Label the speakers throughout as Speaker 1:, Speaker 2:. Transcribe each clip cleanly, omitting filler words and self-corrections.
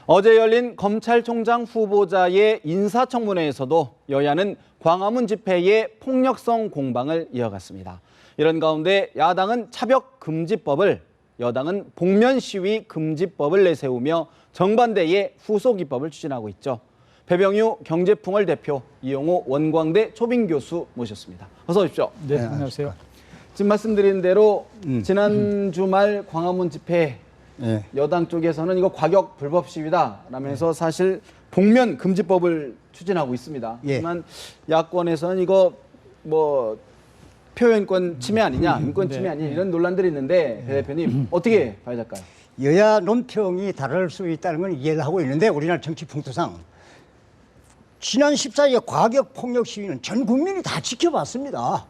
Speaker 1: 어제 열린 검찰총장 후보자의 인사청문회에서도 여야는 광화문 집회의 폭력성 공방을 이어갔습니다. 이런 가운데 야당은 차벽금지법을, 여당은 복면시위 금지법을 내세우며 정반대의 후속입법을 추진하고 있죠. 배병유 경제풍월 대표, 이용호 원광대 초빙교수 모셨습니다. 어서 오십시오.
Speaker 2: 네, 안녕하세요.
Speaker 1: 지금 말씀드린 대로 지난 주말 광화문 집회 여당 쪽에서는 이거 과격 불법 시위다라면서 사실 복면 금지법을 추진하고 있습니다. 하지만 야권에서는 이거 뭐 표현권 침해 아니냐, 인권 침해 아니냐 이런 논란들이 있는데 배 대표님 어떻게 봐야 될까요?
Speaker 3: 여야 논평이 다를 수 있다는 건 이해를 하고 있는데 우리나라 정치 풍토상 지난 14일 과격 폭력 시위는 전 국민이 다 지켜봤습니다.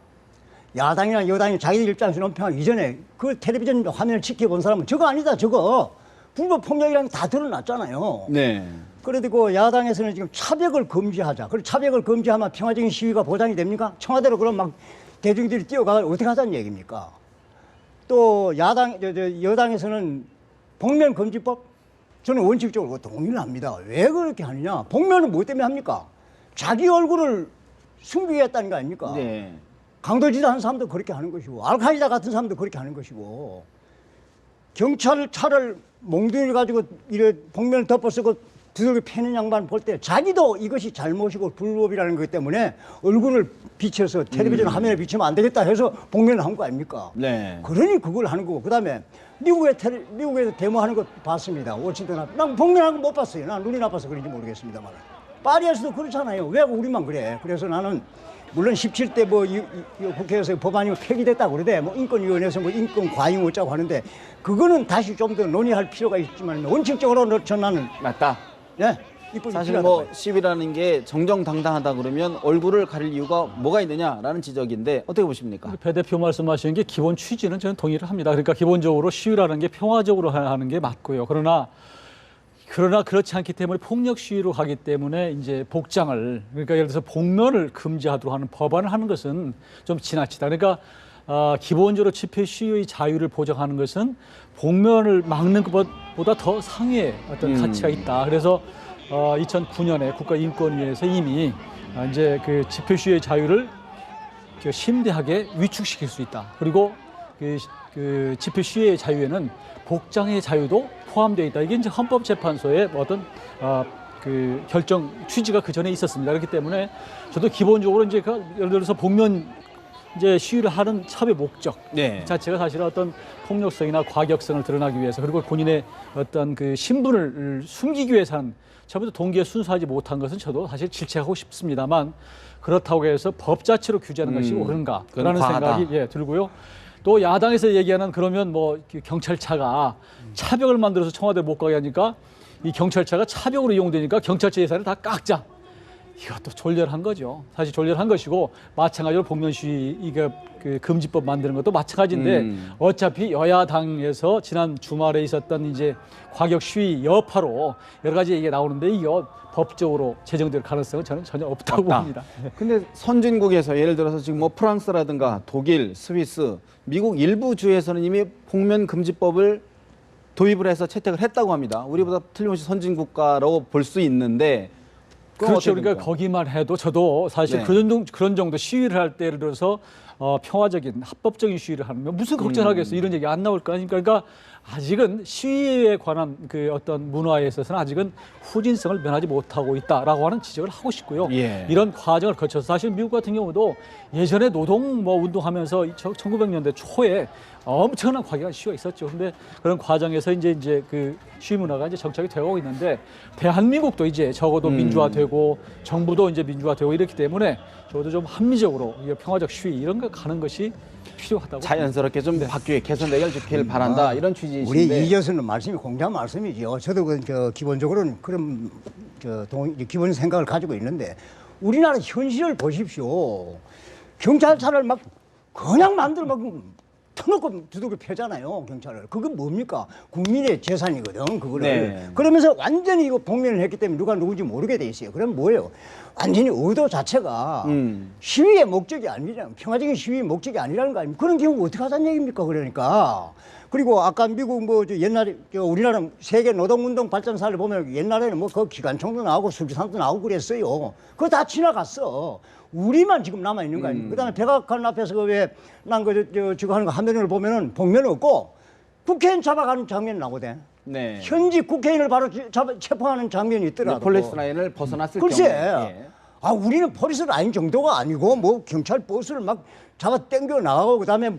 Speaker 3: 야당이나 여당이 자기들 입장에서 논평하기 이전에 그 텔레비전 화면을 지켜본 사람은 저거 아니다 저거 불법 폭력이라는 게 다 드러났잖아요.
Speaker 1: 네.
Speaker 3: 그래도 야당에서는 지금 차벽을 금지하자. 그리고 차벽을 금지하면 평화적인 시위가 보장이 됩니까? 청와대로 그럼 막 대중들이 뛰어가서 어떻게 하자는 얘기입니까? 또 여당에서는 복면 금지법? 저는 원칙적으로 동의를 합니다. 왜 그렇게 하느냐? 복면은 뭐 때문에 합니까? 자기 얼굴을 숨기겠다는 거 아닙니까?
Speaker 1: 네.
Speaker 3: 강도지사 하는 사람도 그렇게 하는 것이고 알카이다 같은 사람도 그렇게 하는 것이고 경찰차를 몽둥이를 가지고 이래 복면을 덮어쓰고 두들겨 패는 양반 볼 때 자기도 이것이 잘못이고 불법이라는 것 때문에 얼굴을 비춰서 텔레비전 화면에 비치면 안 되겠다 해서 복면을 한 거 아닙니까?
Speaker 1: 네.
Speaker 3: 그러니 그걸 하는 거고 그다음에 미국에서 데모하는 거 봤습니다. 워싱턴 난 복면하는 거 못 봤어요. 난 눈이 나빠서 그런지 모르겠습니다만 파리에서도 그렇잖아요. 왜 우리만 그래? 그래서 나는 물론 17대 국회에서 법안이 폐기됐다고 그러대 뭐 인권위원회에서 뭐 인권 과잉 어쩌고 하는데 그거는 다시 좀 더 논의할 필요가 있지만 원칙적으로 저는
Speaker 1: 맞다.
Speaker 3: 네,
Speaker 1: 사실 뭐 시위라는 게 정정당당하다 그러면 얼굴을 가릴 이유가 뭐가 있느냐라는 지적인데 어떻게 보십니까?
Speaker 2: 배 대표 말씀하시는 게 기본 취지는 저는 동의를 합니다. 그러니까 기본적으로 시위라는 게 평화적으로 하는 게 맞고요. 그러나 그렇지 않기 때문에 폭력 시위로 가기 때문에 이제 복장을 그러니까 예를 들어서 복면을 금지하도록 하는 법안을 하는 것은 좀 지나치다. 그러니까 기본적으로 집회 시위의 자유를 보장하는 것은 복면을 막는 것보다 더 상위의 어떤 가치가 있다. 그래서 2009년에 국가인권위에서 이미 이제 그 집회 시위의 자유를 심대하게 위축시킬 수 있다. 그리고 그 집회 시위의 자유에는 복장의 자유도 포함되어 있다. 이게 이제 헌법재판소의 어떤 그 결정 취지가 그 전에 있었습니다. 그렇기 때문에 저도 기본적으로 이제 예를 들어서 복면 이제 시위를 하는 차별 목적 자체가 사실은 어떤 폭력성이나 과격성을 드러나기 위해서 그리고 본인의 어떤 그 신분을 숨기기 위해서 하는 처음부터 동기에 순수하지 못한 것은 저도 사실 질책하고 싶습니다만 그렇다고 해서 법 자체로 규제하는 것이 옳은가라는 생각이 들고요. 또 야당에서 얘기하는 그러면 뭐 경찰차가 차벽을 만들어서 청와대 못 가게 하니까 이 경찰차가 차벽으로 이용되니까 경찰차 예산을 다 깎자. 이것도 졸렬한 거죠. 사실 졸렬한 것이고 마찬가지로 복면 시위 이거 그 금지법 만드는 것도 마찬가지인데 어차피 여야당에서 지난 주말에 있었던 이제 과격 시위 여파로 여러 가지 얘기가 나오는데 이거 법적으로 제정될 가능성은 저는 전혀 없다고 봅니다.
Speaker 1: 근데 선진국에서 예를 들어서 지금 뭐 프랑스라든가 독일, 스위스, 미국 일부 주에서는 이미 복면 금지법을 도입을 해서 채택을 했다고 합니다. 우리보다 틀림없이 선진국가라고 볼 수 있는데
Speaker 2: 그렇죠. 그러니까 거기만 해도 저도 사실 그런 정도 시위를 할 때 예를 들어서 평화적인 합법적인 시위를 하는 거 무슨 걱정하겠어 이런 얘기 안 나올 거 아닙니까? 그러니까 아직은 시위에 관한 그 어떤 문화에 있어서는 아직은 후진성을 면하지 못하고 있다라고 하는 지적을 하고 싶고요. 이런 과정을 거쳐서 사실 미국 같은 경우도 예전에 노동 운동하면서 1900년대 초에 엄청난 과격한 시위가 있었죠. 근데 그런 과정에서 이제 그 시위 문화가 이제 정착이 되어가고 있는데 대한민국도 이제 적어도 민주화되고 정부도 이제 민주화되고 이렇기 때문에 저도 좀 합리적으로 평화적 시위 이런 거 가는 것이 필요하다고
Speaker 1: 자연스럽게 좀 바뀌게 개선되길 주길 바란다 이런 취지이신데
Speaker 3: 우리 이 교수는 말씀이 공감 말씀이죠. 저도 기본적으로는 그런 기본 생각을 가지고 있는데 우리나라 현실을 보십시오. 경찰차를 막 그냥 만들어 막 터놓고 두들겨 패잖아요, 경찰을. 그건 뭡니까? 국민의 재산이거든, 그거를. 그러면서 완전히 이거 복면을 했기 때문에 누가 누군지 모르게 돼 있어요. 그럼 뭐예요? 완전히 의도 자체가 시위의 목적이 아니잖아요. 평화적인 시위의 목적이 아니라는 거 아닙니까? 그런 경우 어떻게 하자는 얘기입니까? 그러니까. 그리고 아까 미국 뭐 옛날에 우리나라 세계 노동운동 발전사를 보면 옛날에는 뭐 그 기관총도 나오고 술주산도 나오고 그랬어요. 그거 다 지나갔어. 우리만 지금 남아 있는 거 아닙니까? 그다음에 백악관 앞에서 왜난그 지금 하는 거 화면을 보면은 복면 없고 국회의원 잡아가는 장면이 나오거든.
Speaker 1: 네.
Speaker 3: 현직 국회의원을 바로 체포하는 장면이 있더라도.
Speaker 1: 폴리스 라인을 벗어났을
Speaker 3: 글쎄,
Speaker 1: 경우에.
Speaker 3: 아 우리는 폴리스 라인 정도가 아니고 뭐 경찰 버스를 막 잡아 당겨 나가고 그다음에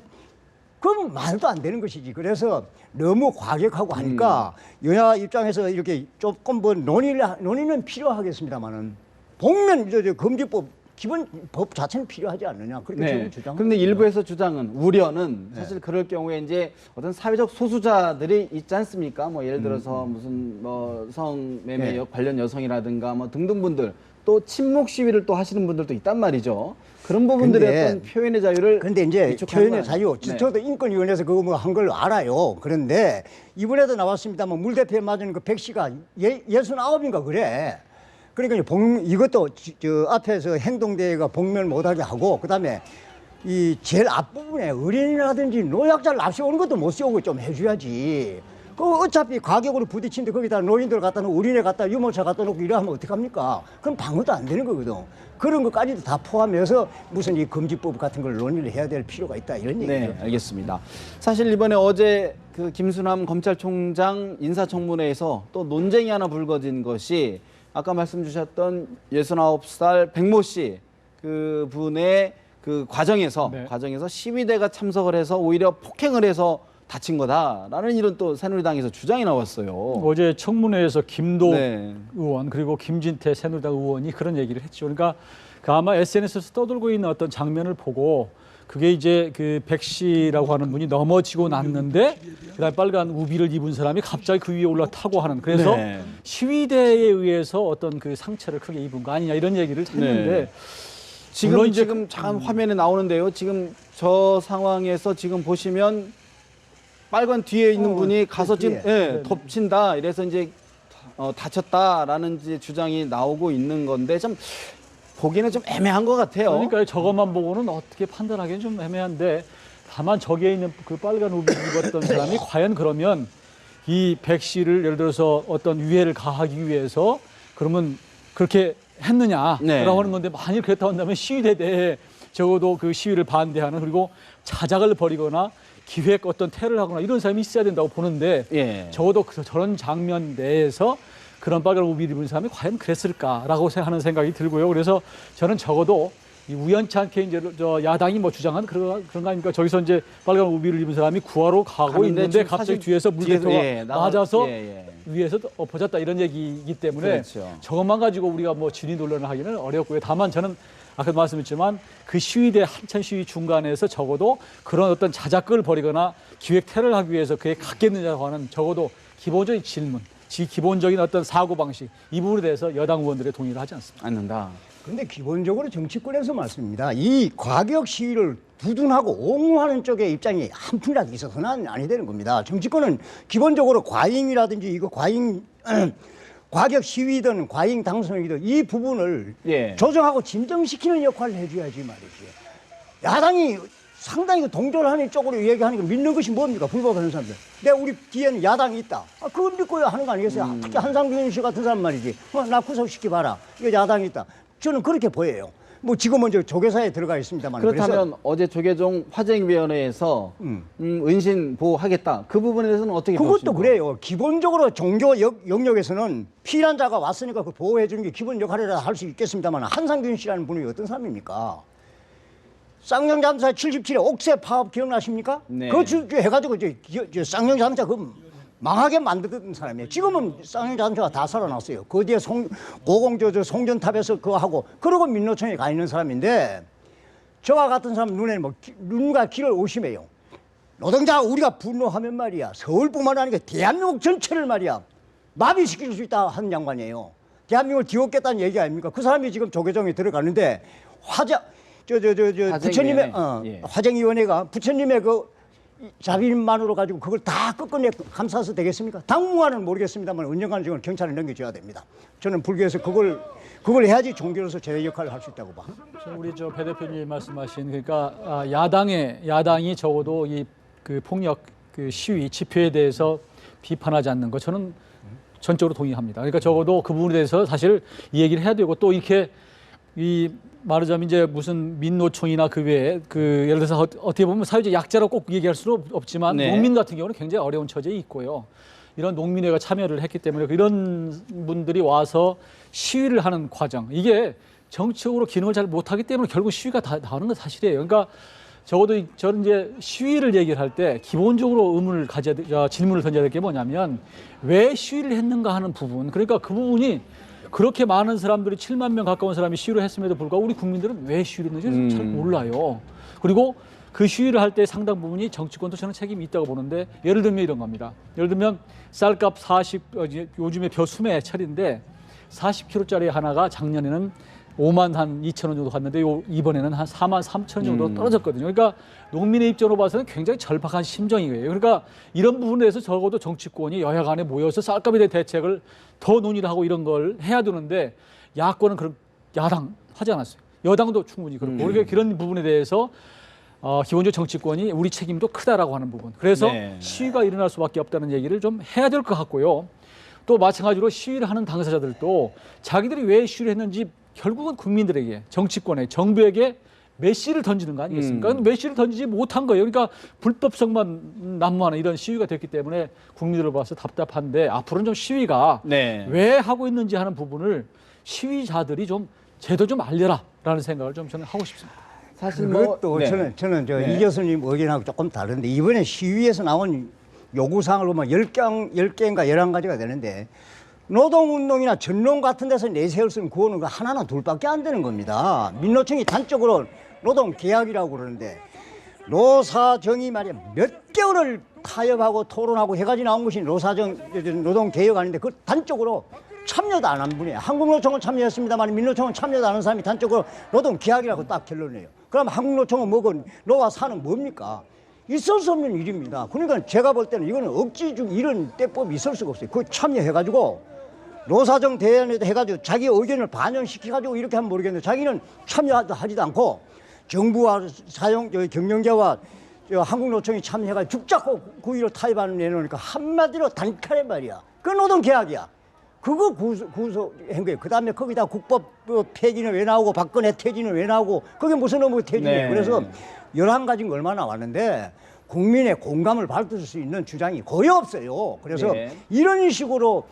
Speaker 3: 그건 말도 안 되는 것이지. 그래서 너무 과격하고 하니까 여야 입장에서 이렇게 조금 뭐 논의는 필요하겠습니다만은 복면 금지법 기본 법 자체는 필요하지 않느냐 그렇게 저는 주장합니다.
Speaker 1: 그런데 일부에서 주장은 우려는 사실 그럴 경우에 이제 어떤 사회적 소수자들이 있지 않습니까? 뭐 예를 들어서 무슨 뭐 성매매 관련 여성이라든가 뭐 등등 분들 또 침묵 시위를 또 하시는 분들도 있단 말이죠. 그런 부분들의 어떤 표현의 자유를
Speaker 3: 근데 이제 표현의 자유,
Speaker 1: 네.
Speaker 3: 저도 인권위원회에서 그거 뭐 한 걸 알아요. 그런데 이번에도 나왔습니다만 물 대표에 맞은 그 백 씨가 69인가 그래. 그러니까 이것도 저 앞에서 행동대회가 복면 못하게 하고 그다음에 이 제일 앞부분에 어린이라든지 노약자를 납치 오는 것도 못 씌우고 좀 해줘야지. 그 어차피 가격으로 부딪히는데 거기다 노인들 갖다 놓고 어린애 갖다 유모차 갖다 놓고 이러면 어떡합니까? 그럼 방어도 안 되는 거거든. 그런 것까지도 다 포함해서 무슨 이 금지법 같은 걸 논의를 해야 될 필요가 있다 이런 얘기죠.
Speaker 1: 네, 알겠습니다. 사실 이번에 어제 그 김수남 검찰총장 인사청문회에서 또 논쟁이 하나 불거진 것이 아까 말씀 주셨던 69살 백모 씨 그 분의 그 과정에서 시위대가 참석을 해서 오히려 폭행을 해서 다친 거다라는 이런 또 새누리당에서 주장이 나왔어요.
Speaker 2: 어제 청문회에서 김도 의원 그리고 김진태 새누리당 의원이 그런 얘기를 했죠. 그러니까 그 아마 SNS에서 떠돌고 있는 어떤 장면을 보고 그게 이제 그 백 씨라고 하는 분이 넘어지고 났는데 그다음에 빨간 우비를 입은 사람이 갑자기 그 위에 올라타고 하는 그래서 시위대에 의해서 어떤 그 상처를 크게 입은 거 아니냐 이런 얘기를 했는데
Speaker 1: 지금 잠깐 화면에 나오는데요. 지금 저 상황에서 지금 보시면 빨간 뒤에 있는 분이 가서 지금 덮친다. 이래서 이제 다쳤다라는 이제 주장이 나오고 있는 건데 좀 보기는 좀 애매한 것 같아요.
Speaker 2: 그러니까 저것만 보고는 어떻게 판단하기는 좀 애매한데 다만 저기에 있는 그 빨간 우비 입었던 사람이 과연 그러면 이 백 씨를 예를 들어서 어떤 위해를 가하기 위해서 그러면 그렇게 했느냐라고 하는 건데 만일 그렇다고 한다면 시위대에 대해 적어도 그 시위를 반대하는 그리고 자작을 벌이거나 기획 어떤 테러를 하거나 이런 사람이 있어야 된다고 보는데 적어도 저런 장면 내에서 그런 빨간 우비를 입은 사람이 과연 그랬을까라고 하는 생각이 들고요. 그래서 저는 적어도 이 우연찮게 이제 저 야당이 뭐 주장한 그런 거 아닙니까? 저기서 이제 빨간 우비를 입은 사람이 구하러 가고 있는데 갑자기 뒤에서 물대포가 맞아서 위에서 엎어졌다 이런 얘기이기 때문에 저것만 가지고 우리가 뭐 진위 논란을 하기는 어렵고요. 다만 저는 아까 말씀했지만 그 시위대 한참 시위 중간에서 적어도 그런 어떤 자작극을 벌이거나 기획 테러를 하기 위해서 그게 갔겠느냐고 하는 적어도 기본적인 질문, 기본적인 어떤 사고방식 이 부분에 대해서 여당 의원들의 동의를 하지 않습니다.
Speaker 3: 그런데 기본적으로 정치권에서 말씀입니다. 이 과격 시위를 두둔하고 옹호하는 쪽의 입장이 한 푼이라도 있어서는 아니 되는 겁니다. 정치권은 기본적으로 과잉이라든지 이거 과격 시위든 과잉 당선이든 이 부분을 조정하고 진정시키는 역할을 해줘야지 말이지. 야당이 상당히 동조하는 쪽으로 얘기하는 거 믿는 것이 뭡니까? 불법하는 사람들. 우리 뒤에는 야당이 있다. 그걸 믿고야 하는 거 아니겠어요? 특히 한상균 씨 같은 사람 말이지. 나 구속시켜봐라. 이거 야당이 있다. 저는 그렇게 보여요. 뭐 지금은 저 조계사에 들어가 있습니다만.
Speaker 1: 그렇다면 어제 조계종 화쟁위원회에서 은신 보호하겠다. 그 부분에 대해서는 어떻게 보십니까?
Speaker 3: 그것도 그래요. 기본적으로 종교 영역에서는 피해한 자가 왔으니까 그 보호해 주는 게 기본 역할이라 할 수 있겠습니다만 한상균 씨라는 분이 어떤 사람입니까? 쌍용잠수사 77회 옥새 파업 기억나십니까? 그거 해가지고 저 쌍용잠수사 그 망하게 만들던 사람이에요. 지금은 쌍용잠수사가 다 살아났어요. 그 뒤에 고공조 송전탑에서 그거 하고 그러고 민노총에 가 있는 사람인데 저와 같은 사람 눈에는 뭐 눈과 귀를 의심해요. 노동자가 우리가 분노하면 말이야 서울뿐만 아니라 대한민국 전체를 말이야 마비시킬 수 있다 하는 양반이에요. 대한민국을 뒤엎겠다는 얘기 아닙니까? 그 사람이 지금 조계종에 들어가는데 부처님의 화쟁위원회가 부처님의 그 자비만으로 가지고 그걸 다 끝끝내 감싸서 되겠습니까? 당분간은 모르겠습니다만 언젠가는 지금 경찰에 넘겨줘야 됩니다. 저는 불교에서 그걸 해야지 종교로서 제 역할을 할 수 있다고 봐.
Speaker 2: 우리 배 대표님 말씀하신 그러니까 야당이 적어도 이 그 폭력 그 시위 집회에 대해서 비판하지 않는 것 저는 전적으로 동의합니다. 그러니까 적어도 그 부분에 대해서 사실 이 얘기를 해야 되고 또 이렇게 이 말하자면 이제 무슨 민노총이나 그 외에 그 예를 들어서 어떻게 보면 사회적 약자로 꼭 얘기할 수는 없지만
Speaker 1: 네.
Speaker 2: 농민 같은 경우는 굉장히 어려운 처지에 있고요. 이런 농민회가 참여를 했기 때문에 이런 분들이 와서 시위를 하는 과정 이게 정치적으로 기능을 잘 못하기 때문에 결국 시위가 다 나오는 건 사실이에요. 그러니까 적어도 저는 이제 시위를 얘기를 할 때 기본적으로 의문을 질문을 던져야 될 게 뭐냐면 왜 시위를 했는가 하는 부분. 그러니까 그 부분이 그렇게 많은 사람들이 7만 명 가까운 사람이 시위를 했음에도 불구하고 우리 국민들은 왜 시위를 했는지 잘 몰라요. 그리고 그 시위를 할 때 상당 부분이 정치권도 저는 책임이 있다고 보는데 예를 들면 이런 겁니다. 예를 들면 쌀값 요즘에 벼수매 철인데 40kg짜리 하나가 작년에는 5만 한 2천 원 정도 갔는데 이번에는 한 4만 3천 원 정도 떨어졌거든요. 그러니까 농민의 입장으로 봐서는 굉장히 절박한 심정이에요. 그러니까 이런 부분에 대해서 적어도 정치권이 여야 간에 모여서 쌀값에 대한 대책을 더 논의를 하고 이런 걸 해야 되는데 야권은 그런 야당 하지 않았어요. 여당도 충분히 그렇고 그러니까 그런 부분에 대해서 기본적으로 정치권이 우리 책임도 크다라고 하는 부분. 그래서
Speaker 1: 네.
Speaker 2: 시위가 일어날 수밖에 없다는 얘기를 좀 해야 될 것 같고요. 또 마찬가지로 시위를 하는 당사자들도 자기들이 왜 시위를 했는지 결국은 국민들에게 정치권에 정부에게 메시를 던지는 거 아니겠습니까? 메시를 던지지 못한 거예요. 그러니까 불법성만 난무하는 이런 시위가 됐기 때문에 국민들을 봐서 답답한데 앞으로는 좀 시위가
Speaker 1: 네.
Speaker 2: 왜 하고 있는지 하는 부분을 시위자들이 좀 제도 좀 알려라라는 생각을 좀 저는 하고 싶습니다.
Speaker 1: 사실 뭐
Speaker 3: 그것도
Speaker 1: 네.
Speaker 3: 저는
Speaker 1: 네.
Speaker 3: 이 교수님 의견하고 조금 다른데 이번에 시위에서 나온 요구사항을 보면 10개인가 11가지가 되는데 노동운동이나 전농 같은 데서 내세울 수 있는 구호는 하나나 둘밖에 안 되는 겁니다. 민노총이 단적으로 노동계약이라고 그러는데 노사정이 말이야 몇 개월을 타협하고 토론하고 해가지고 나온 것이 노동개혁 아닌데 그 단적으로 참여도 안 한 분이에요. 한국노총은 참여했습니다만 민노총은 참여도 안 한 사람이 단적으로 노동계약이라고 딱 결론내요. 그럼 한국노총은 뭐고 노와 사는 뭡니까? 있을 수 없는 일입니다. 그러니까 제가 볼 때는 이거는 억지 중 이런 때법이 있을 수가 없어요. 그 참여해가지고 노사정 대회에도 해가지고 자기 의견을 반영시켜가지고 이렇게 하면 모르겠는데 자기는 참여하지도 않고 정부와 경영계와 한국노총이 참여해가지고 죽자고 구의로 타협하는 내놓으니까 한마디로 단칼에 말이야. 그 노동계약이야. 그거 구속한 거예요. 그 다음에 거기다 국법 폐지는 왜 나오고 박근혜 퇴진은 왜 나오고 그게 무슨 의무 퇴진이에요.
Speaker 1: 네.
Speaker 3: 그래서 11가지가 얼마나 왔는데 국민의 공감을 받을 수 있는 주장이 거의 없어요. 그래서
Speaker 1: 네.
Speaker 3: 이런 식으로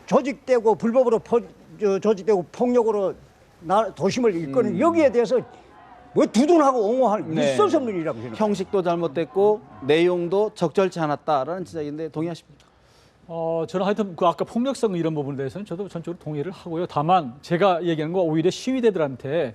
Speaker 3: 조직되고 불법으로 조직되고 폭력으로 도심을 이끄는 여기에 대해서 뭐 두둔하고 옹호하는
Speaker 1: 네.
Speaker 3: 있을 수 없는 일이라고 생각합니다.
Speaker 1: 형식도 잘못됐고 내용도 적절치 않았다라는 지적인데 동의하십니까?
Speaker 2: 저는 하여튼 그 아까 폭력성 이런 부분에 대해서는 저도 전적으로 동의를 하고요. 다만 제가 얘기하는 건 오히려 시위대들한테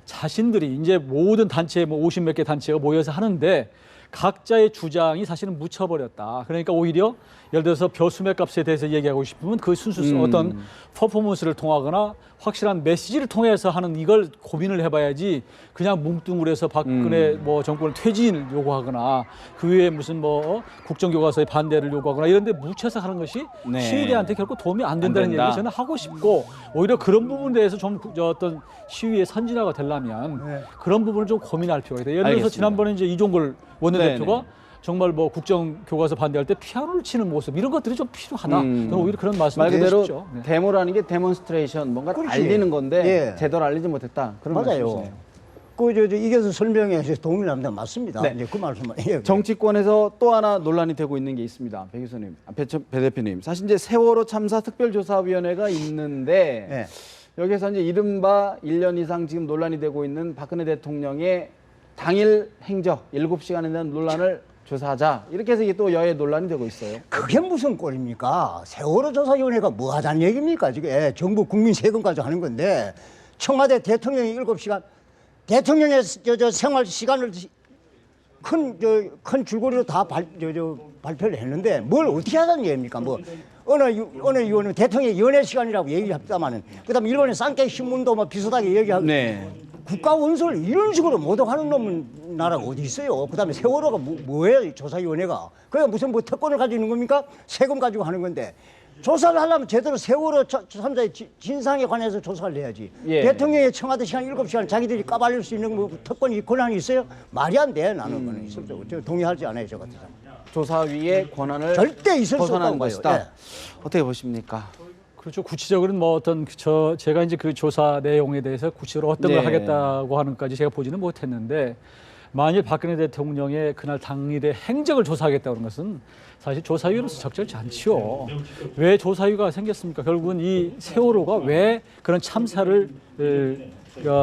Speaker 2: 자신들이 이제 모든 단체 뭐 50몇 개 단체가 모여서 하는데 각자의 주장이 사실은 묻혀버렸다. 그러니까 오히려 예를 들어서 벼수매 값에 대해서 얘기하고 싶으면 그 순수 어떤 퍼포먼스를 통하거나 확실한 메시지를 통해서 하는 이걸 고민을 해봐야지 그냥 뭉뚱그려서 박근혜 뭐 정권을 퇴진을 요구하거나 그 외에 무슨 뭐 국정교과서의 반대를 요구하거나 이런 데 묻혀서 하는 것이
Speaker 1: 네.
Speaker 2: 시위대한테 결코 도움이 안 된다는
Speaker 1: 된다.
Speaker 2: 얘기를 저는 하고 싶고 오히려 그런 부분에 대해서 좀 어떤 시위의 선진화가 되려면 그런 부분을 좀 고민할 필요가 있다. 예를 들어서
Speaker 1: 알겠습니다.
Speaker 2: 지난번에 이제 이종걸 원내대표가
Speaker 1: 네네.
Speaker 2: 정말 뭐 국정교과서 반대할 때 피아노를 치는 모습 이런 것들이 좀 필요하다. 저는 오히려 그런 말씀을
Speaker 1: 말
Speaker 2: 드리고
Speaker 1: 그대로
Speaker 2: 싶죠. 네.
Speaker 1: 데모라는 게 데몬스트레이션 뭔가
Speaker 3: 그렇지.
Speaker 1: 알리는 건데
Speaker 3: 예.
Speaker 1: 제대로 알리지 못했다. 그런
Speaker 3: 맞아요.
Speaker 1: 말씀이시네요.
Speaker 3: 이 교수 설명에 동의를 합니다. 맞습니다.
Speaker 1: 네.
Speaker 3: 이제 그 말씀만. 예.
Speaker 1: 정치권에서 또 하나 논란이 되고 있는 게 있습니다. 배 교수님, 배 대표님. 사실 이제 세월호 참사 특별조사위원회가 있는데
Speaker 3: 예.
Speaker 1: 여기서 이제 이른바 1년 이상 지금 논란이 되고 있는 박근혜 대통령의 당일 행적 7시간에 대한 논란을 조사하자. 이렇게 해서 이게 또 여야 논란이 되고 있어요.
Speaker 3: 그게 무슨 꼴입니까? 세월호 조사위원회가 뭐 하자는 얘기입니까? 지금 정부 국민 세금 가지고 하는 건데 청와대 대통령이 7시간 대통령의 생활 시간을 큰 줄거리로 다 발표를 했는데 뭘 어떻게 하자는 얘기입니까? 뭐 어느 의원은 대통령의 연애 시간이라고 얘기합니다만은 그다음에 일본의 산케이 신문도 뭐 비슷하게 얘기하고
Speaker 1: 네.
Speaker 3: 국가 원수를 이런 식으로 모독하는 놈은 나라가 어디 있어요? 그다음에 세월호가 뭐예요? 조사위원회가 그게 무슨 뭐 특권을 가지고 있는 겁니까? 세금 가지고 하는 건데 조사를 하려면 제대로 세월호 참사의 진상에 관해서 조사를 해야지.
Speaker 1: 예.
Speaker 3: 대통령의 청와대 시간 7시간 자기들이 까발릴 수 있는 뭐 특권이 권한이 있어요? 말이 안 돼. 나는 그거는 있을 수 없죠. 동의하지 않아요, 저 같은 사람.
Speaker 1: 조사위의 권한을
Speaker 3: 절대 있을 수
Speaker 1: 벗어나는
Speaker 3: 없다고
Speaker 1: 것이다.
Speaker 3: 봐요. 예.
Speaker 1: 어떻게 보십니까?
Speaker 2: 그렇죠. 구체적으로는 뭐 어떤 제가 이제 그 조사 내용에 대해서 구체적으로 어떤 걸
Speaker 1: 네.
Speaker 2: 하겠다고 하는까지 제가 보지는 못했는데 만일 박근혜 대통령의 그날 당일의 행적을 조사하겠다는 것은 사실 조사위로서 적절치 않지요. 왜 조사위가 생겼습니까? 결국은 이 세월호가 왜 그런 참사를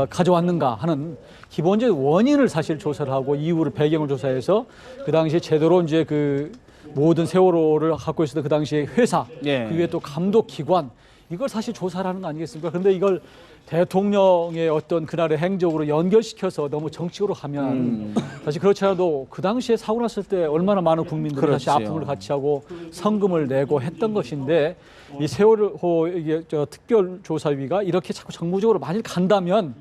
Speaker 2: 가져왔는가 하는 기본적인 원인을 사실 조사를 하고 이유를 배경을 조사해서 그 당시에 제대로 이제 그 모든 세월호를 갖고 있었던 그 당시에 회사,
Speaker 1: 예.
Speaker 2: 그 위에 또 감독 기관 이걸 사실 조사를 하는 거 아니겠습니까? 그런데 이걸 대통령의 어떤 그날의 행적으로 연결시켜서 너무 정치적으로 하면 사실 그렇지 않아도 그 당시에 사고 났을 때 얼마나 많은 국민들이 다시
Speaker 1: 그렇지요.
Speaker 2: 아픔을 같이 하고 성금을 내고 했던 것인데 이 세월호 이게 특별조사위가 이렇게 자꾸 정무적으로 만일 간다면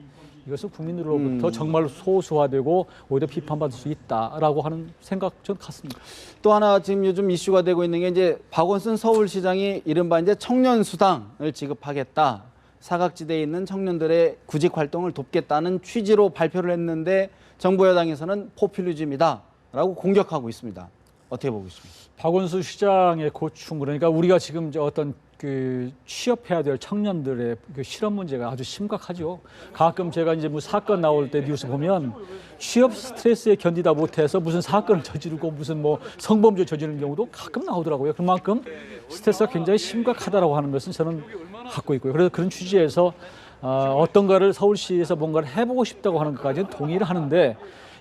Speaker 2: 이것은 국민들로부터 정말 소수화되고 오히려 비판받을 수 있다라고 하는 생각 전 같습니다.
Speaker 1: 또 하나 지금 요즘 이슈가 되고 있는 게 이제 박원순 서울시장이 이른바 이제 청년 수당을 지급하겠다. 사각지대에 있는 청년들의 구직 활동을 돕겠다는 취지로 발표를 했는데 정부 여당에서는 포퓰리즘이다라고 공격하고 있습니다. 어떻게 보고 있습니까?
Speaker 2: 박원순 시장의 고충 그러니까 우리가 지금 이제 어떤 그 취업해야 될 청년들의 그 실업 문제가 아주 심각하죠. 가끔 제가 이제 뭐 사건 나올 때 뉴스 보면 취업 스트레스에 견디다 못해서 무슨 사건을 저지르고 무슨 뭐 성범죄 저지르는 경우도 가끔 나오더라고요. 그만큼 스트레스가 굉장히 심각하다라고 하는 것은 저는 갖고 있고요. 그래서 그런 취지에서 어떤가를 서울시에서 뭔가를 해보고 싶다고 하는 것까지는 동의를 하는데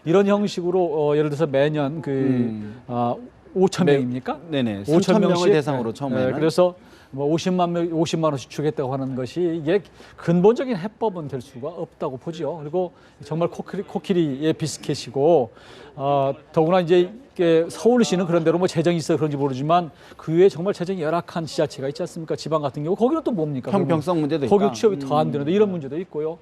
Speaker 2: 이런 형식으로 예를 들어서 매년 5천 명입니까?
Speaker 1: 네네. 3천 명을 대상으로 처음에는.
Speaker 2: 네, 그래서 뭐 50만 원씩 주겠다고 하는 것이 이게 근본적인 해법은 될 수가 없다고 보죠. 그리고 정말 코끼리의 비스켓이고 더구나 이제 서울시는 그런 대로 뭐 재정이 있어 그런지 모르지만 그 외에 정말 재정이 열악한 지자체가 있지 않습니까? 지방 같은 경우 거기는 또 뭡니까?
Speaker 1: 형평성 문제도 있다.
Speaker 2: 거기 취업이 더 안 되는데 이런 문제도 있고요.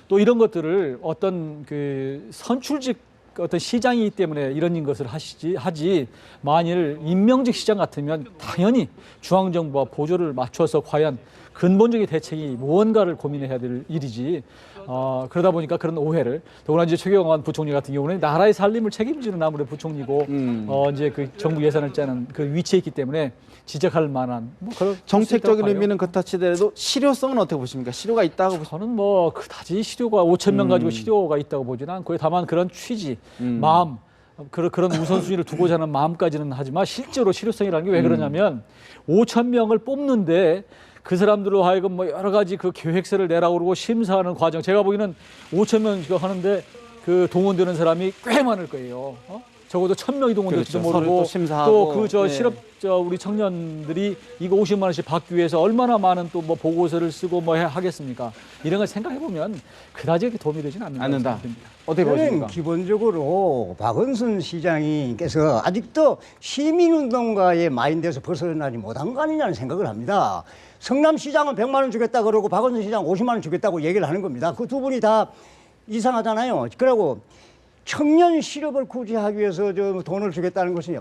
Speaker 2: 또 이런 것들을 어떤 그 선출직 어떤 시장이기 때문에 이런 것을 하지 만일 임명직 시장 같으면 당연히 중앙정부와 보조를 맞춰서 과연 근본적인 대책이 무언가를 고민해야 될 일이지 그러다 보니까 그런 오해를 더구나 이제 최경환 부총리 같은 경우는 나라의 살림을 책임지는 아무래도 부총리고 이제 그 정부 예산을 짜는 그 위치에 있기 때문에 지적할 만한 뭐 그런
Speaker 1: 정책적인 의미는 그렇다 치더라도 실효성은 어떻게 보십니까? 실효가 있다고 보십니까?
Speaker 2: 저는 뭐 그다지 실효가 5천 명 가지고 실효가 있다고 보지는 않고요. 다만 그런 취지, 마음, 그런 우선순위를 두고자 하는 마음까지는 하지만 실제로 실효성이라는 게 왜 그러냐면 5천 명을 뽑는데 그 사람들로 하여금 뭐 여러 가지 그 계획서를 내라고 그러고 심사하는 과정 제가 보기에는 5천 명 하는데 그 동원되는 사람이 꽤 많을 거예요. 적어도 1,000명이 동원될지도
Speaker 1: 그렇죠.
Speaker 2: 모르고
Speaker 1: 또 심사하고.
Speaker 2: 또 그 실업 우리 청년들이 이거 50만 원씩 받기 위해서 얼마나 많은 또 뭐 보고서를 쓰고 뭐 하겠습니까? 이런 걸 생각해 보면 그다지 도움이 되지는 않는다.
Speaker 1: 어떻게
Speaker 3: 저는
Speaker 1: 보십니까?
Speaker 3: 기본적으로 박원순 시장님께서 아직도 시민운동가의 마인드에서 벗어나지 못한 거 아니냐는 생각을 합니다. 성남시장은 100만 원 주겠다 그러고 박원순 시장 50만 원 주겠다고 얘기를 하는 겁니다. 그 두 분이 다 이상하잖아요. 그리고 청년 실업을 구제하기 위해서 돈을 주겠다는 것은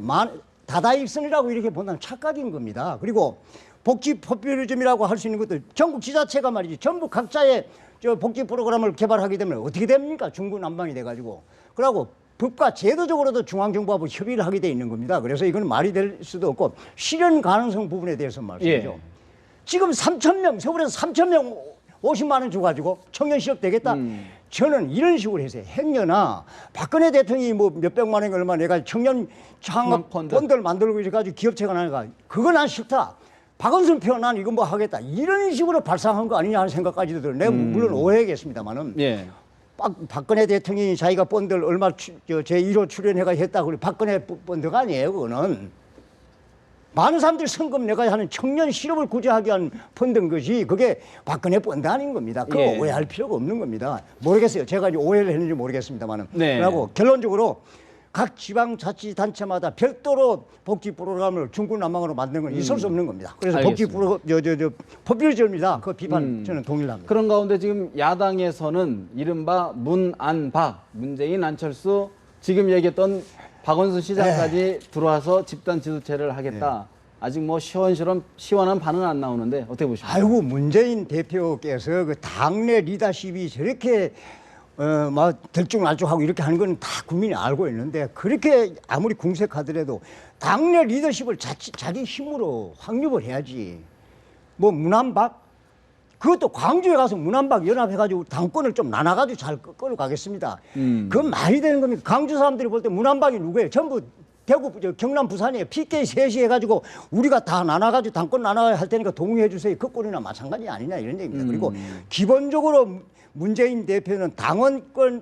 Speaker 3: 다다익선이라고 이렇게 본다는 착각인 겁니다. 그리고 복지 포퓰리즘이라고 할 수 있는 것도 전국 지자체가 말이지 전부 각자의 복지 프로그램을 개발하게 되면 어떻게 됩니까? 중구난방이 돼가지고. 그러고 법과 제도적으로도 중앙정부하고 협의를 하게 돼 있는 겁니다. 그래서 이건 말이 될 수도 없고 실현 가능성 부분에 대해서 말씀이죠.
Speaker 1: 예.
Speaker 3: 지금 3,000명, 서울에서 3,000명 50만 원 줘가지고 청년 실업 되겠다? 저는 이런 식으로 해서 행여나 박근혜 대통령이 뭐 몇백만 원 얼마 내가 청년 창업 펀드를 만들고 있어가지고 기업체가 나니까 그건 난 싫다. 박원순 표 난 이거 뭐 하겠다. 이런 식으로 발상한 거 아니냐 하는 생각까지도 들어요. 내가 물론 오해하겠습니다만은.
Speaker 1: 예.
Speaker 3: 박근혜 대통령이 자기가 펀드를 얼마 제1호 출연해가 했다고 그래. 박근혜 펀드가 아니에요. 그거는. 많은 사람들이 성금 내가 하는 청년 실업을 구제하기 위한 펀드인 것이 그게 박근혜 펀드 아닌 겁니다. 그거
Speaker 1: 예.
Speaker 3: 오해할 필요가 없는 겁니다. 모르겠어요. 제가 오해를 했는지 모르겠습니다만은.
Speaker 1: 네.
Speaker 3: 그리고 결론적으로 각 지방자치단체마다 별도로 복지 프로그램을 중구난방으로 만드는 건 있을 수 없는 겁니다. 그래서
Speaker 1: 알겠습니다.
Speaker 3: 복지 포퓰리즘이다. 그 비판 저는 동의를 합니다.
Speaker 1: 그런 가운데 지금 야당에서는 이른바 문안박, 문재인, 안철수 지금 얘기했던 박원순 시장까지 들어와서 집단 지도체를 하겠다. 아직 뭐 시원한 반응은 안 나오는데 어떻게 보십니까?
Speaker 3: 아이고 문재인 대표께서 그 당내 리더십이 저렇게 막 들쭉날쭉하고 이렇게 하는 건 다 국민이 알고 있는데 그렇게 아무리 궁색하더라도 당내 리더십을 자기 힘으로 확립을 해야지. 뭐 문안박 그것도 광주에 가서 문안박 연합해가지고 당권을 좀 나눠가지고 잘 끌어가겠습니다. 그건 말이 되는 겁니까? 광주 사람들이 볼 때 문안박이 누구예요? 전부 대구, 경남, 부산이에요. PK 셋이 해가지고 우리가 다 나눠가지고 당권 나눠야 할 테니까 동의해 주세요. 그 꼴이나 마찬가지 아니냐 이런 얘기입니다. 그리고 기본적으로 문재인 대표는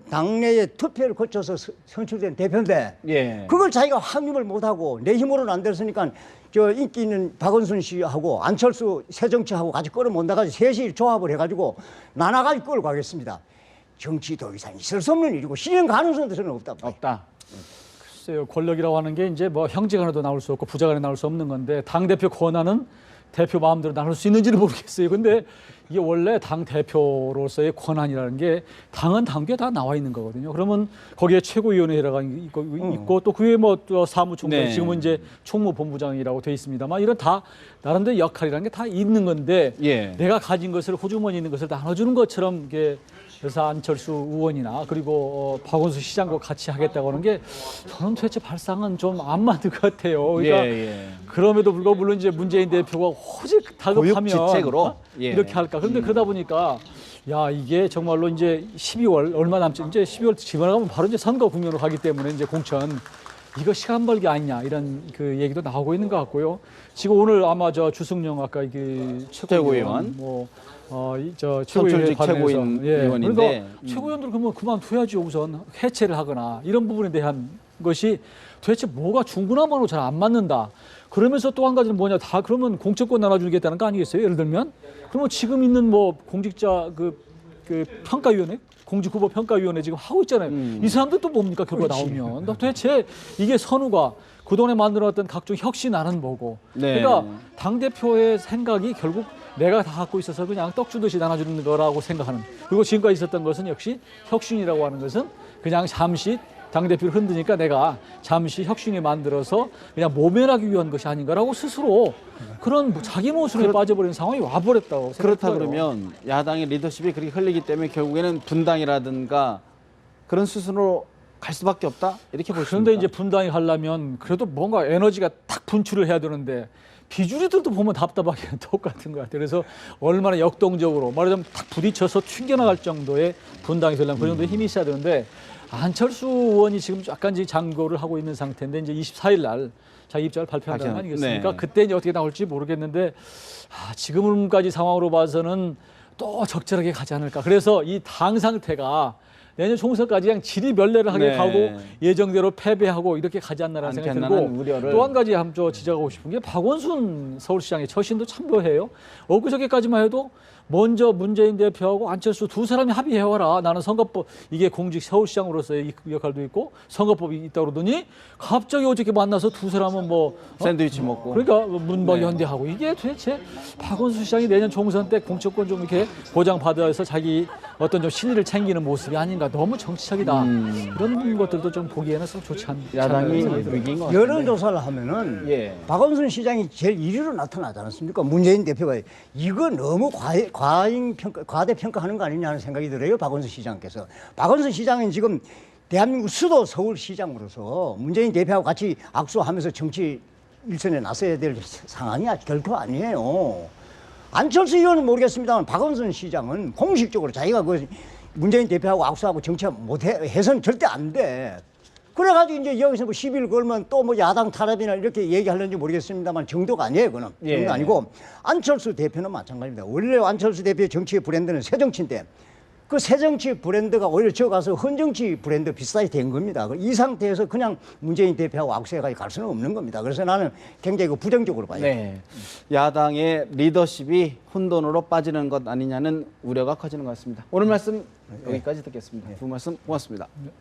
Speaker 3: 당내에 투표를 거쳐서 선출된 대표인데
Speaker 1: 예.
Speaker 3: 그걸 자기가 확립을 못하고 내 힘으로는 안 됐으니까 저 인기 있는 박원순 씨하고 안철수 새정치하고 같이 끌어모다가 셋이 조합을 해가지고 나눠가지고 끌어가겠습니다. 정치 더 이상 있을 수 없는 일이고 실현 가능성도 저는 없다.
Speaker 1: 없다.
Speaker 2: 글쎄요, 권력이라고 하는 게 이제 뭐 형제간에도 나올 수 없고 부자간에 나올 수 없는 건데 당 대표 권한은 대표 마음대로 나눌 수 있는지는 모르겠어요. 근데 이게 원래 당 대표로서의 권한이라는 게 당은 당규에 다 나와 있는 거거든요. 그러면 거기에 최고위원회라가 있고 또 그에 뭐 사무총장
Speaker 1: 네.
Speaker 2: 지금은 이제 총무본부장이라고 돼 있습니다만 이런 다 나름대로 역할이라는 게 다 있는 건데
Speaker 1: 예.
Speaker 2: 내가 가진 것을 호주머니 있는 것을 나눠주는 것처럼 이게 그래서 안철수 의원이나 그리고 박원순 시장과 같이 하겠다고 하는 게 저는 도대체 발상은 좀 안 맞는 것 같아요. 그러니까
Speaker 1: 예.
Speaker 2: 그럼에도 불구하고 물론 이제 문재인 대표가 오직 다급하면
Speaker 1: 고육지책으로 예.
Speaker 2: 이렇게 할까. 그런데 그러다 보니까 야 이게 정말로 이제 12월 얼마 남지 이제 12월 지나가면 바로 이제 선거 국면으로 가기 때문에 이제 공천 이거 시간 벌기 아니냐 이런 그 얘기도 나오고 있는 것 같고요. 지금 오늘 아마 저 주승용 아까 이게 최고위원 저 최고위원
Speaker 1: 선출직 최고위원 의원인데
Speaker 2: 그러니까 최고위원들 그러면 그만둬야죠. 우선 해체를 하거나 이런 부분에 대한 것이 도대체 뭐가 중구난방으로 잘 안 맞는다. 그러면서 또 한 가지는 뭐냐 다 그러면 공천권 나눠주겠다는 거 아니겠어요? 예를 들면 그러면 지금 있는 뭐 공직자 그 평가위원회 공직후보 평가위원회 지금 하고 있잖아요. 이 사람들 또 뭡니까 결과 나오면 도대체 이게 선후가 그동안에 만들어왔던 각종 혁신안은 뭐고
Speaker 1: 네.
Speaker 2: 그러니까 당대표의 생각이 결국 내가 다 갖고 있어서 그냥 떡 주듯이 나눠주는 거라고 생각하는 그리고 지금까지 있었던 것은 역시 혁신이라고 하는 것은 그냥 잠시 당대표를 흔드니까 내가 잠시 혁신이 만들어서 그냥 모면하기 위한 것이 아닌가라고 스스로 그런 자기 모순에 빠져버리는 상황이 와버렸다고 생각해요.
Speaker 1: 그렇다 그러면 야당의 리더십이 그렇게 흘리기 때문에 결국에는 분당이라든가 그런 수순으로 갈 수밖에 없다 이렇게 보십니까?
Speaker 2: 그런데 이제 분당이 가려면 그래도 뭔가 에너지가 딱 분출을 해야 되는데 비주류들도 보면 답답하게 똑같은 것 같아요. 그래서 얼마나 역동적으로 말하자면 딱 부딪혀서 튕겨나갈 정도의 분당이 되려면 그 정도의 힘이 있어야 되는데 안철수 의원이 지금 약간 이제 장고를 하고 있는 상태인데 이제 24일 날 자기 입장을 발표한다는 거 아니겠습니까?
Speaker 1: 네.
Speaker 2: 그때 이제 어떻게 나올지 모르겠는데 지금까지 상황으로 봐서는 또 적절하게 가지 않을까. 그래서 이 당 상태가 내년 총선까지 그냥 지리멸례를 하게
Speaker 1: 네.
Speaker 2: 가고 예정대로 패배하고 이렇게 가지 않나라는 생각이
Speaker 1: 않겠나는
Speaker 2: 들고
Speaker 1: 우려를.
Speaker 2: 또 한 가지 한번 지적하고 싶은 게 박원순 서울시장의 처신도 참 묘해요. 엊그저께까지만 해도 먼저 문재인 대표하고 안철수 두 사람이 합의해와라. 나는 선거법 이게 공직 서울시장으로서의 역할도 있고 선거법이 있다고 그러더니 갑자기 어저께 만나서 두 사람은 뭐
Speaker 1: 샌드위치 먹고
Speaker 2: 그러니까 문박 연대하고 이게 도대체 박원순 시장이 내년 총선 때 공천권 좀 이렇게 보장받아서 자기 어떤 좀 신의를 챙기는 모습이 아닌가 너무 정치적이다 이런 것들도 좀 보기에는 좀 좋지 않지
Speaker 1: 야당이
Speaker 2: 않나요?
Speaker 1: 위기인 것 같은데.
Speaker 3: 여론조사를 하면은
Speaker 1: 예.
Speaker 3: 박원순 시장이 제일 1위로 나타나지 않았습니까? 문재인 대표가 이거 너무 과대 평가하는 거 아니냐는 생각이 들어요. 박원순 시장께서. 박원순 시장은 지금 대한민국 수도 서울시장으로서 문재인 대표하고 같이 악수하면서 정치 일선에 나서야 될 상황이 결코 아니에요. 안철수 의원은 모르겠습니다만 박원순 시장은 공식적으로 자기가 그 문재인 대표하고 악수하고 해서는 절대 안 돼. 그래가지고 이제 여기서 뭐 시비를 걸면 또 뭐 야당 탄압이나 이렇게 얘기하는지 모르겠습니다만 정도가 아니에요, 그거는.
Speaker 1: 예.
Speaker 3: 그건 아니고 안철수 대표는 마찬가지입니다. 원래 안철수 대표의 정치의 브랜드는 새정치인데 그 새정치 브랜드가 오히려 저 가서 헌정치 브랜드 비슷하게 된 겁니다. 이 상태에서 그냥 문재인 대표하고 악수해가지고 갈 수는 없는 겁니다. 그래서 나는 굉장히 부정적으로 봐요.
Speaker 1: 네. 야당의 리더십이 혼돈으로 빠지는 것 아니냐는 우려가 커지는 것 같습니다. 오늘 말씀 여기까지 듣겠습니다. 두 말씀 고맙습니다.